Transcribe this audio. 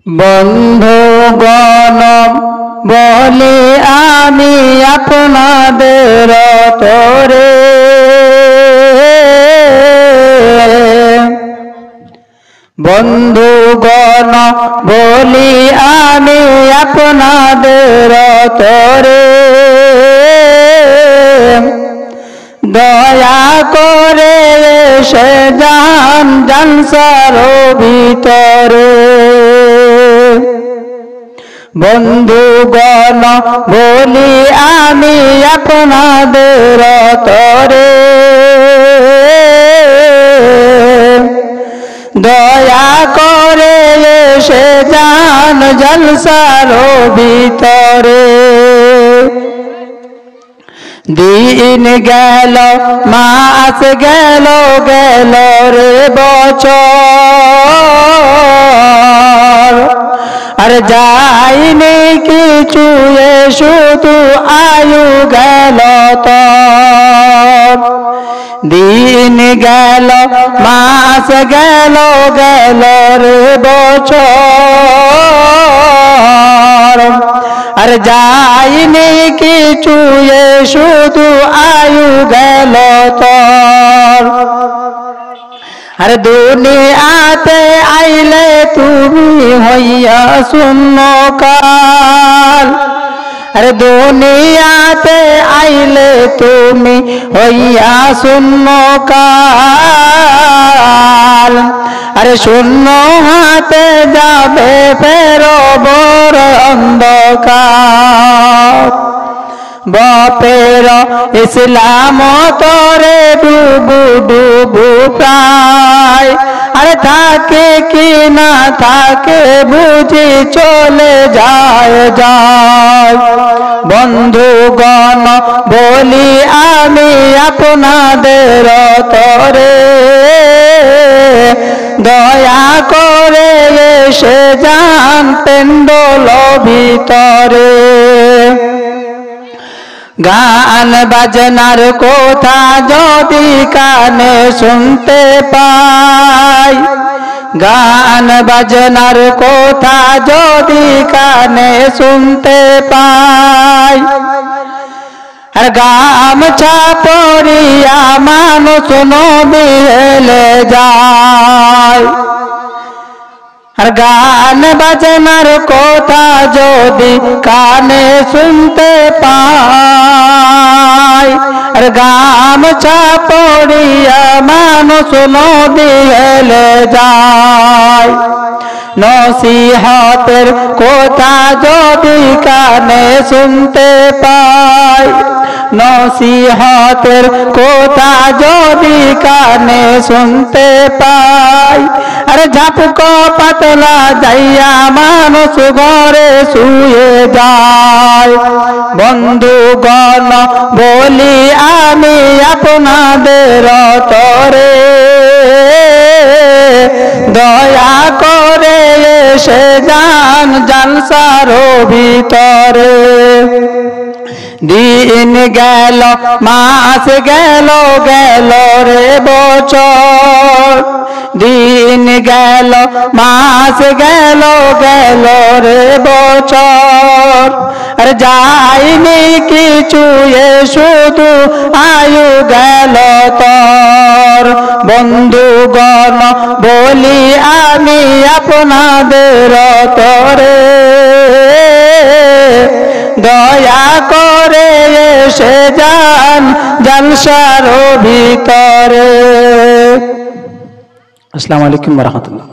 বন্ধুগণ বলি আমি আপনাদের তরে, বন্ধুগণ বলি আমি আপনাদের তরে, দয়া করে এসে যান জালসার ভিতরে। বন্ধুগণ বলি আমি আপনাদের তরে, দয়া করে এসে যান জলসার ভিতরে। দিন গেল মাস গেল গেল রে বছর, আর যাইনি কিছু শুধু আয়ু গেল তোর। দিন গেল মাস গেল গেল রে বছর, আর যাইনি কিছু শুধু আয়ু গেল তোর। আর দুনিয়াতে আইলে তুমি হইয়া শূন্য কাল, আর দুনিয়াতে আইলে তুমি হইয়া শূন্য কাল, আর শূন্য হাতে যাবে ফেরো বড় অন্ধকার। বাপের ইসলাম তরে ডুবু ডুবু প্রায়, আর থাকে কি না থাকে বুঝি চলে যায় যায়। বন্ধুগণ বলি আমি আপনাদের তরে, দয়া করে এসে যান পেন্ডল ভিতরে। গান বাজনার কথা যদি কানে শুনতে পাই, গান বাজনার কথা যদি কানে শুনতে পাই, আর গামছা পরিয়া মানুষ নদী হেলে যায়। আর গান বাজনার কথা যদি কানে শুনতে পাই, আর গামছা পরিয়া মানুষ নদী হেলে যায়। নসিহতের কথা যদি কানে শুনতে পাই, নসিহতের কথা যদি কানে শুনতে পাই, আর ঝাপক পাতলা যাইয়া মানুষ ঘরে শুয়ে যায়। বন্ধুগণ বলি আমি আপনাদের তরে, দয়া করে এসে যান জালসার ভিতরে। দিন গেল মাস গেল গেল রে বছর, দিন গেল মাস গেল গেল রে বছর, আর যাইনি কিছু শুধু আয়ু গেল তোর। বন্ধুগণ বলি আমি আপনাদের তরে, দয়া করে এসে যান জলসার ভিতরে। আসসালামু আলাইকুম ওয়া রাহমাতুল্লাহ।